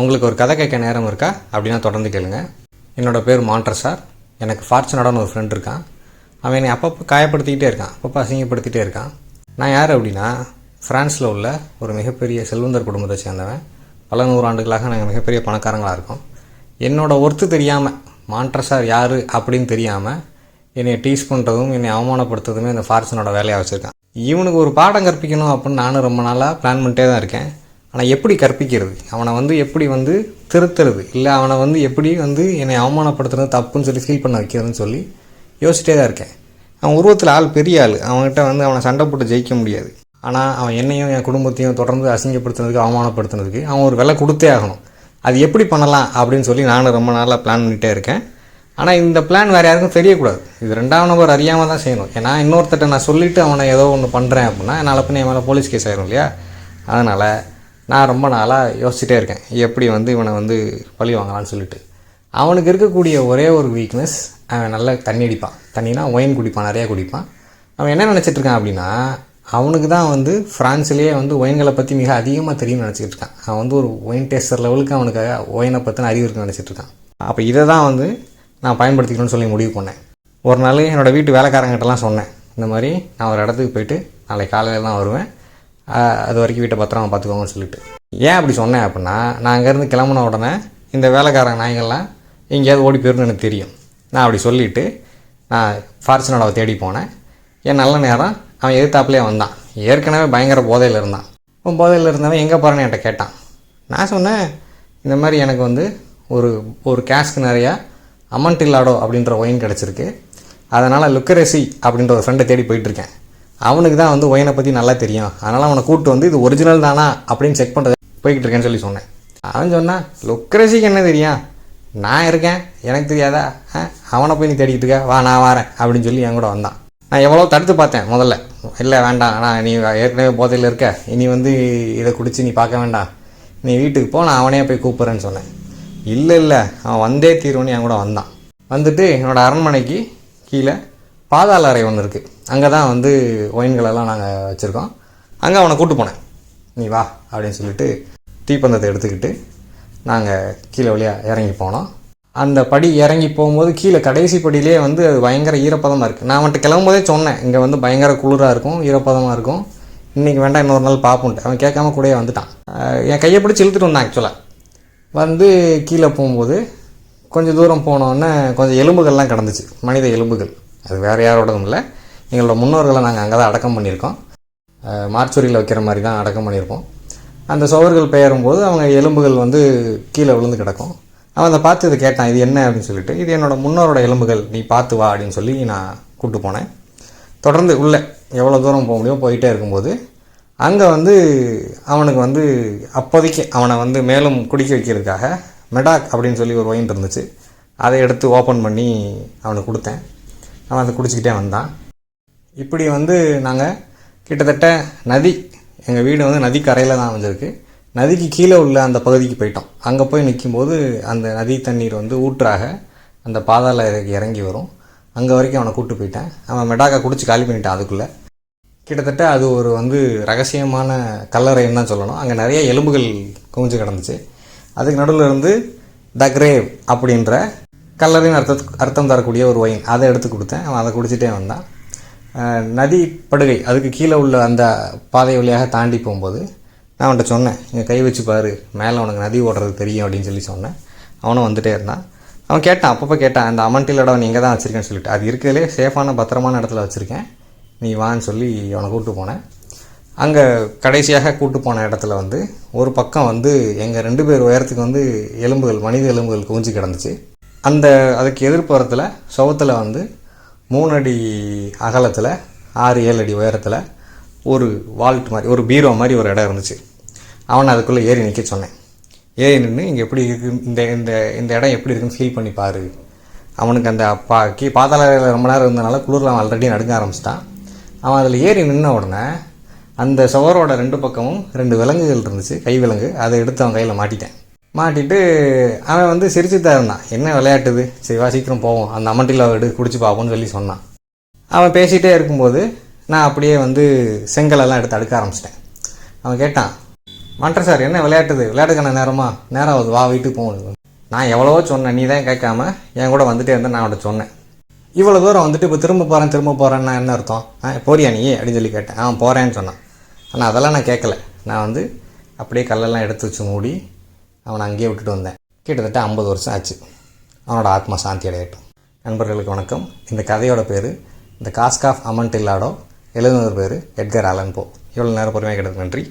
உங்களுக்கு ஒரு கதை கேட்க நேரம் இருக்கா அப்படின்னா தொடர்ந்து கேளுங்க. என்னோடய பேர் மான்ட்ரஸார். எனக்கு ஃபார்ச்சுனடான ஒரு ஃப்ரெண்ட் இருக்கான். அவன் என்னை அப்பப்போ காயப்படுத்திக்கிட்டே இருக்கான், அப்பப்போ அசிங்கப்படுத்திகிட்டே இருக்கான். நான் யார் அப்படின்னா, ஃப்ரான்ஸில் உள்ள ஒரு மிகப்பெரிய செல்வந்தர் குடும்பத்தை சேர்ந்தவன். பல நூறாண்டுகளாக நாங்கள் மிகப்பெரிய பணக்காரங்களாக இருக்கோம். என்னோடய ஒர்த்து தெரியாமல், மான்ட்ரஸார் யார் அப்படின்னு தெரியாமல் என்னை டீஸ் பண்ணுறதும் என்னை அவமானப்படுத்துறதுமே இந்த ஃபார்ச்சுனோட வேலையாக வச்சுருக்கான். இவனுக்கு ஒரு பாடம் கற்பிக்கணும் அப்படின்னு நானும் ரொம்ப நாளாக பிளான் பண்ணிட்டே தான் இருக்கேன். ஆனால் எப்படி கற்பிக்கிறது, அவனை எப்படி திருத்துறது, இல்லை அவனை எப்படி என்னை அவமானப்படுத்துறது தப்புன்னு சொல்லி ஃபீல் பண்ண வைக்கிறதுன்னு சொல்லி யோசிச்சிட்டே தான் இருக்கேன். அவன் உருவத்தில் ஆள் பெரிய ஆள், அவன்கிட்ட அவனை சண்டை போட்டு ஜெயிக்க முடியாது. ஆனால் அவன் என்னையும் என் குடும்பத்தையும் தொடர்ந்து அசிங்கப்படுத்துனதுக்கு, அவமானப்படுத்துனதுக்கு அவன் ஒரு விலை கொடுத்தே ஆகணும். அது எப்படி பண்ணலாம் அப்படின்னு சொல்லி நானும் ரொம்ப நாளாக பிளான் பண்ணிகிட்டே இருக்கேன். ஆனால் இந்த பிளான் வேறு யாருக்கும் தெரியக்கூடாது. இது ரெண்டாவது நபர் அறியாமல் தான் செய்யணும். ஏன்னா இன்னொருத்தட்ட நான் சொல்லிவிட்டு அவனை ஏதோ ஒன்று பண்ணுறேன் அப்படின்னா என்னால் பண்ணி என் மேலே போலீஸ் கேஸ் ஆயிரும் இல்லையா. அதனால் நான் ரொம்ப நாளாக யோசிச்சுட்டே இருக்கேன், எப்படி இவனை பழி வாங்கலான்னு சொல்லிட்டு. அவனுக்கு இருக்கக்கூடிய ஒரே ஒரு வீக்னஸ், அவன் நல்லா தண்ணி அடிப்பான். தண்ணினா ஒயின் குடிப்பான், நிறையா குடிப்பான். அவன் என்ன நினச்சிட்ருக்கான் அப்படின்னா, அவனுக்கு தான் ஃப்ரான்ஸ்லேயே ஒயின்களை பற்றி மிக அதிகமாக தெரியும்னு நினச்சிக்கிட்டு இருக்கான். அவன் ஒரு ஒயின் டேஸ்டர் லெவலுக்கு அவனுக்கு ஒயினை பற்றின அறிவு இருக்குன்னு நினச்சிட்ருக்கான். அப்போ இதை தான் நான் பயன்படுத்திக்கணும்னு சொல்லி முடிவு பண்ணேன். ஒரு நாள் என்னோடய வீட்டு வேலைக்காரங்கிட்டலாம் சொன்னேன், இந்த மாதிரி நான் ஒரு இடத்துக்கு போயிட்டு நாளைக்கு காலையில் தான் வருவேன், அது வரைக்கும் வீட்டை பத்திரமா பார்த்துக்கோங்கன்னு சொல்லிட்டு. ஏன் அப்படி சொன்னேன் அப்படின்னா, நான் அங்கேருந்து கிளம்புன உடனே இந்த வேலைக்காரங்க நாய்கள்லாம் எங்கேயாவது ஓடி போயிருன்னு எனக்கு தெரியும். நான் அப்படி சொல்லிவிட்டு நான் ஃபார்ச்சுனோட தேடி போனேன். என் நல்ல நேரம் அவன் எதிர்த்தாப்புலேயே வந்தான். ஏற்கனவே பயங்கர போதையில் இருந்தான். போதையில் இருந்தவன் எங்கே போகிறேன்னு என்கிட்ட கேட்டான். நான் சொன்னேன், இந்த மாதிரி எனக்கு ஒரு கேஸ்க்கு நிறையா அமன்டில்லாடோ அப்படின்ற ஒயின் கிடச்சிருக்கு, அதனால் லுக்கரேசி அப்படின்ற ஒரு ஃப்ரெண்டை தேடி போயிட்டுருக்கேன். அவனுக்கு தான் ஒயினை பற்றி நல்லா தெரியும், அதனால் அவனை கூப்பிட்டு இது ஒரிஜினல் தானா அப்படின்னு செக் பண்ணுறது போய்கிட்டு இருக்கேன்னு சொல்லி சொன்னேன். அவன் சொன்னான், லுக்கரேசிக்கு என்ன தெரியும், நான் இருக்கேன், எனக்கு தெரியாதா, அவனை போய் நீ தேடிக்கிட்டு இருக்க, வா நான் வரேன் அப்படின்னு சொல்லி என் கூட வந்தான். நான் எவ்வளோ தடுத்து பார்த்தேன் முதல்ல, இல்லை வேண்டாம், ஆனால் நீ ஏற்கனவே போதையில் இருக்க, இனி இதை குடித்து நீ பார்க்க வேண்டாம், நீ வீட்டுக்கு போ, நான் அவனே போய் கூப்பிட்றேன்னு சொன்னேன். இல்லை அவன் வந்தே தீர்வுன்னு என் கூட வந்தான். வந்துட்டு என்னோடய அரண்மனைக்கு கீழே பாதாள அறை ஒன்று இருக்குது, அங்கே தான் ஒயின்களெல்லாம் நாங்கள் வச்சுருக்கோம். அங்கே அவனை கூப்பிட்டு போனேன். நீ வா அப்படின்னு சொல்லிட்டு தீப்பந்தத்தை எடுத்துக்கிட்டு நாங்கள் கீழே வழியாக இறங்கி போனோம். அந்த படி இறங்கி போகும்போது கீழே கடைசி படியிலே அது பயங்கர ஈரப்பதமாக இருக்குது. நான் அவன்கிட்ட கிளம்பும்போதே சொன்னேன், இங்கே பயங்கர குளிராக இருக்கும், ஈரப்பதமாக இருக்கும், இன்றைக்கி வேண்டாம் இன்னொரு நாள் பார்ப்போன்ட்டு. அவன் கேட்காம கூடயே வந்துட்டான். என் கையை பிடிச்சி இழுத்துட்டு வந்தான். ஆக்சுவலாக கீழே போகும்போது கொஞ்சம் தூரம் போனோன்னே கொஞ்சம் எலும்புகள்லாம் கிடந்துச்சு, மனித எலும்புகள். அது வேறு யாரோடதும் இல்லை, எங்களோட முன்னோர்களை நாங்கள் அங்கே தான் அடக்கம் பண்ணியிருக்கோம். மார்ச்சுரியில் வைக்கிற மாதிரி தான் அடக்கம் பண்ணியிருக்கோம். அந்த சுவர்கள் பெயரும்போது அவங்க எலும்புகள் கீழே விழுந்து கிடக்கும். அவன் அதை பார்த்து இதை கேட்டான், இது என்ன அப்படின்னு சொல்லிட்டு. இது என்னோடய முன்னோரோட எலும்புகள், நீ பார்த்து வா அப்படின்னு சொல்லி நான் கூப்பிட்டு போனேன். தொடர்ந்து உள்ளே எவ்வளோ தூரம் போக முடியும் போயிட்டே இருக்கும்போது அங்கே அவனுக்கு அப்போதைக்கு அவனை மேலும் குடிக்க வைக்கிறதுக்காக மெடாக் அப்படின்னு சொல்லி ஒரு ஒயின் இருந்துச்சு. அதை எடுத்து ஓப்பன் பண்ணி அவனுக்கு கொடுத்தேன். அவன் அதை குடிச்சிக்கிட்டே வந்தான். இப்படி நாங்கள் கிட்டத்தட்ட நதி, எங்கள் வீடு நதி கரையில் தான் வந்திருக்கு. நதிக்கு கீழே உள்ள அந்த பகுதிக்கு போயிட்டோம். அங்கே போய் நிற்கும்போது அந்த நதி தண்ணீர் ஊற்றாக அந்த பாதாள அறைக்கு இறங்கி வரும். அங்கே வரைக்கும் அவனை கூப்பிட்டு போயிட்டேன். அவன் மெடாக்கை குடிச்சு காலி பண்ணிட்டான். அதுக்குள்ளே கிட்டத்தட்ட அது ஒரு ரகசியமான கல்லறைன்னு தான் சொல்லணும். அங்கே நிறைய எலும்புகள் குவிஞ்சு கிடந்துச்சு. அதுக்கு நடுவில் இருந்து த கிரேவ் அப்படின்ற கல்லறைன்னு அர்த்தம் தரக்கூடிய ஒரு ஒயின், அதை எடுத்து கொடுத்தேன். அவன் அதை குடிச்சிட்டே வந்தான். நதி படுகை அதுக்கு கீழே உள்ள அந்த பாதை வழியாக தாண்டி போகும்போது நான் அவன்கிட்ட சொன்னேன், இங்கே கை வச்சு பாரு, மேலே உனக்கு நதி ஓடுறது தெரியும் அப்படின்னு சொல்லி சொன்னேன். அவனும் வந்துகிட்டே இருந்தான். அவன் கேட்டான், அப்பப்போ கேட்டான், அந்த அமன்டில்லோட நீ எங்கே தான் வச்சுருக்கேன்னு சொல்லிட்டு. அது இருக்கிறதுலே சேஃபான பத்திரமான இடத்துல வச்சுருக்கேன், நீ வான்னு சொல்லி அவனை கூப்பிட்டு போனேன். அங்கே கடைசியாக கூப்பிட்டு போன இடத்துல ஒரு பக்கம் எங்கள் 2 பேர் உயரத்துக்கு எலும்புகள், மனித எலும்புகள் குவிஞ்சு கிடந்துச்சு. அதுக்கு எதிர்ப்புறத்தில் சுவத்தில் 3 அடி அகலத்தில் 6-7 அடி உயரத்தில் ஒரு வால்ட் மாதிரி, ஒரு பீரோ மாதிரி ஒரு இடம் இருந்துச்சு. அவனை அதுக்குள்ளே ஏறி நிற்க சொன்னேன். ஏறி நின்று இங்கே எப்படி இருக்குது, இந்த இடம் எப்படி இருக்குன்னு ஃபீல் பண்ணி பாரு. அவனுக்கு அந்த பாதாள ரொம்ப நேரம் இருந்தனால குளிரில் அவன் ஆல்ரெடி நடுங்க ஆரம்பிச்சிட்டான். அவன் அதில் ஏறி நின்ன உடனே அந்த சுவரோட 2 பக்கமும் 2 விலங்குகள் இருந்துச்சு, கை விலங்கு. அதை எடுத்து அவன் கையில் மாட்டிட்டு அவன் சிரிச்சு தான் இருந்தான். என்ன விளையாட்டுது, சரி வா சீக்கிரம் போவோம், அந்த அமன்டில்லா குடிச்சு பார்ப்போம்னு சொல்லி சொன்னான். அவன் பேசிகிட்டே இருக்கும்போது நான் அப்படியே செங்கலெல்லாம் எடுத்து அடுக்க ஆரம்பிச்சிட்டேன். அவன் கேட்டான், மாண்டர் சார் என்ன விளையாட்டுக்கான நேரம் ஆகுது, வா வீட்டுக்கு போகணும். நான் எவ்வளவோ சொன்னேன், நீ தான் கேட்காம என் கூட வந்துட்டே இருந்தேன். நான் அவன்கிட்ட சொன்னேன், இவ்வளோ தூரம் வந்துட்டு இப்போ திரும்ப போகிறேன்னா என்ன அர்த்தம்? போறியா நீ அப்படின்னு சொல்லி கேட்டேன். போகிறேன்னு சொன்னான். ஆனால் அதெல்லாம் நான் கேட்கல. நான் அப்படியே கல்லெல்லாம் எடுத்து வச்சு மூடி அவனை அங்கேயே விட்டுட்டு வந்தேன். கிட்டத்தட்ட 50 வருஷம் ஆச்சு. அவனோட ஆத்மா சாந்தி அடையட்டும். நண்பர்களுக்கு வணக்கம். இந்த கதையோட பேர் த காஸ்க் ஆஃப் அமன்டில்லாடோ. எழுதுனது பேர் எட்கர் ஆலன் போ. இவ்வளோ நேரம் பொறுமையாக கேட்டதுக்கு நன்றி.